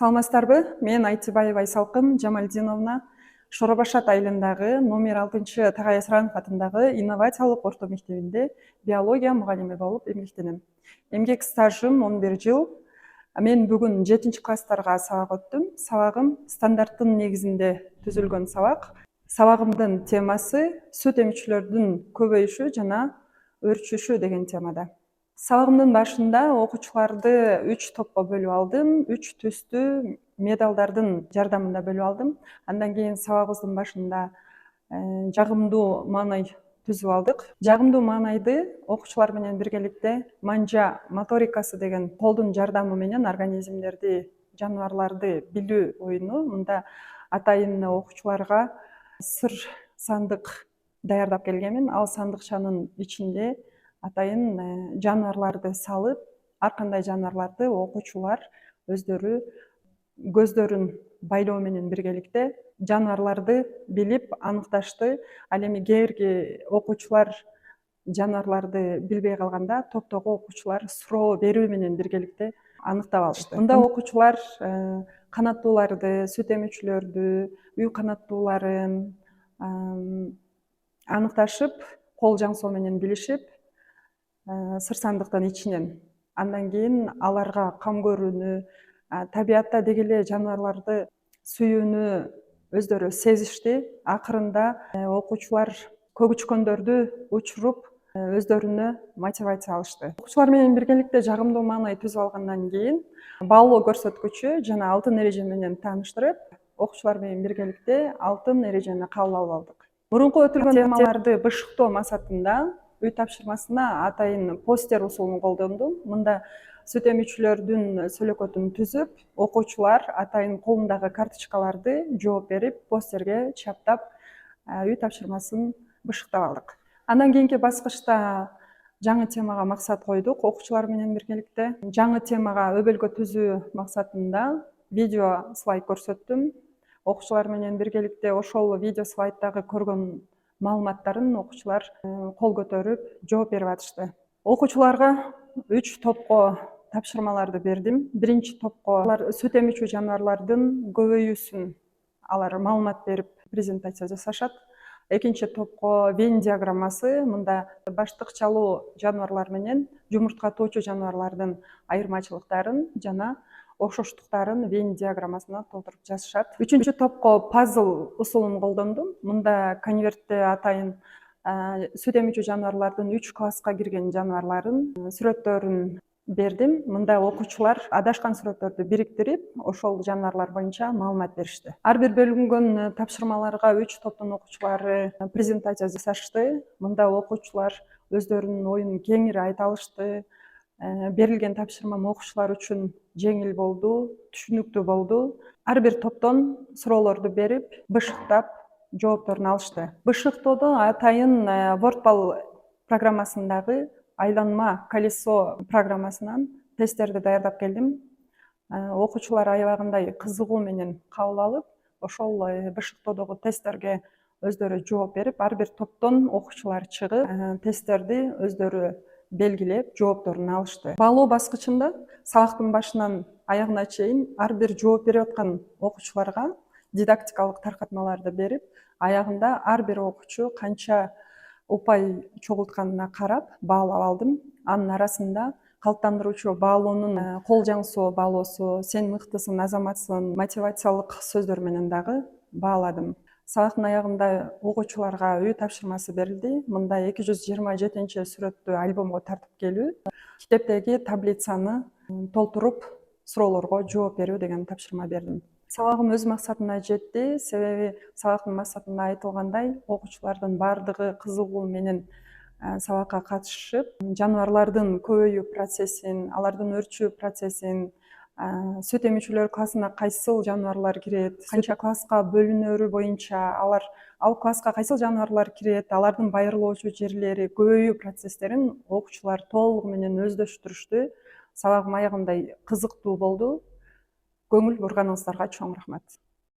Саламатсыздарбы? Мен Айтыбаева Айсалкын Жамалдиновна Шоробашат айылындагы номер 6 Тагай Асранов атындагы инновациялык орто мектебинде биология мугалими болуп эмгектенем. Эмгек стажым 11 жыл. Мен бүгүн 7-класстарга сабак өттүм. Сабагым стандарттын негизинде түзүлгөн сабак. Сабагымдын темасы сүт эмчүлөрдүн көбөйүшү жана өрчүшү деген темада. Сабагымдын башында окуучуларды 3 топко бөлүп алдым. 3 түстүү медалдардын жардамында бөлүп алдым. Андан кийин сабагыбыздын башында жагымдуу маанай түзүп алдык. Жагымдуу маанайды окуучулар менен биргеликте манжа моторикасы деген колдун жардамы менен организмдерди, жаныбарларды билүү оюну. Мында атайын окуучуларга сыр сандык даярдап келгенмин. Ал сандыкчанын ичинде атайын жаныбарларды салып, ар кандай жаныбарларды окуучулар өздөрү көздөрүн байлоо менен биргеликте жаныбарларды билип аныкташты. Ал эми кээ бирки окуучулар жаныбарларды билбей калганда топтогу окуучулар суроо берүү менен биргеликте аныктап алышты. Мында окуучулар канаттууларды, сүт эмүүчүлөрдү, үй канаттууларын аныкташып, кол жаңсоо менен билишип, сыр сандыктын ичинен. Андан кийин аларга кам көрүүнү, табиатта деги эле жаныбарларды сүйүүнү өздөрү сезишти. Акырында окуучулар көгүчкөндөрдү учуруп, өздөрүнө мотивация алышты. Окуучулар менен биргеликте жагымдуу маанай түзүп алгандан кийин баалоо көрсөткүчү жана алтын эреже менен тааныштырып, окуучулар менен биргеликте алтын эрежени кабыл алып алдык. Мурунку өтүлгөн темаларды бышыктоо максатында үй тапшырмасына атайын постер усулун колдондум. Мында сүт эмүүчүлөрдүн сөөлөкөтүн түзүп, окуучулар атайын колундагы карточкаларды жооп берип, постерге чаптап, үй тапшырмасын бышыктап алдык. Андан кийинки баскычта жаңы темага максат койдук. Окуучулар менен биргеликте жаңы темага өбөлгө түзүү максатында видео слайд көрсөттүм. Окуучулар менен биргеликте ошол видео слайддагы көргөн маалыматтарын окуучулар кол көтөрүп жооп берип атышты. Окуучуларга 3 топко тапшырмаларды бердим. Биринчи топко алар сүт эмүүчү жаныбарлардын көбөйүүсүн алар маалымат берип презентация жасашат. Экинчи топко Вен диаграммасы, мында баштыкчалуу жаныбарлар менен жумурткатуучу жаныбарлардын айырмачылыктарын жана окшоштуктарын Вен диаграммасына толтуруп жазышат. Үчүнчү топко пазл усулун колдондум. Мында конвертте атайын сүт эмүүчү жаныбарлардын 3 класска кирген жаныбарларын сүрөттөрүн бердим. Мында окуучулар адашкан сүрөттөрдү бириктирип, ошол жаныбарлар боюнча маалымат беришти. Ар бир бөлүнгөн тапшырмаларга 3 топтун окуучулары презентация жасашты. Мында окуучулар өздөрүнүн оюн кеңири айта алышты. Берилген тапшырмам окуучулар үчүн жеңил болду, түшүнүктүү болду. Ар бир топтон суроолорду берип, бышыктап, жоопторун алышты. Бышыктоодо атайын WordPal программасындагы айланма колесо программасынан тесттерди даярдап келдим. Окуучулар аябагындай кызыгуу менен кабыл алып, ошол бышыктоодогу тесттерге өздөрү жооп берип, ар бир топтон окуучулар чыгып, тесттерди өздөрү белгилеп, жоопторун алышты. Баалоо баскычында сабактын башынан аягына чейин ар бир жооп берип аткан окуучуларга дидактикалык таркатмаларды берип, аягында ар бир окуучу канча упай чогултканына карап баалап алдым. Анын арасында калыптандыруучу баалоонун кол жаңсоо баалоосу, сен мыктысың, азаматсың, мотивациялык сөздөр менен дагы бааладым. Сабактын аягында окуучуларга үй тапшырмасы берилди. Мында 227 сүрөттү альбомго тартып келүү, китептеги таблицаны толтуруп, суроолорго жооп берүү деген тапшырма бердим. Сабагым өз максатына жетти, себеби сабактын максатында айтылгандай, окуучулардын бардыгы кызыгуу менен сабакка катышышып, жаныбарлардын көбөйүү процессин, алардын өрчүү процессин, сүт эмүүчүлөр классына кайсыл жаныбарлар кирет, канча класска бөлүнөрү боюнча, ал класска кайсыл жаныбарлар кирет, алардын байырылуучу жерлери, көбөйүү процесстерин окуучулар толугу менен өздөштүрүштү. Сабагым аягындай кызыктуу болду. Көңүл бурганыңыздарга чоң рахмат.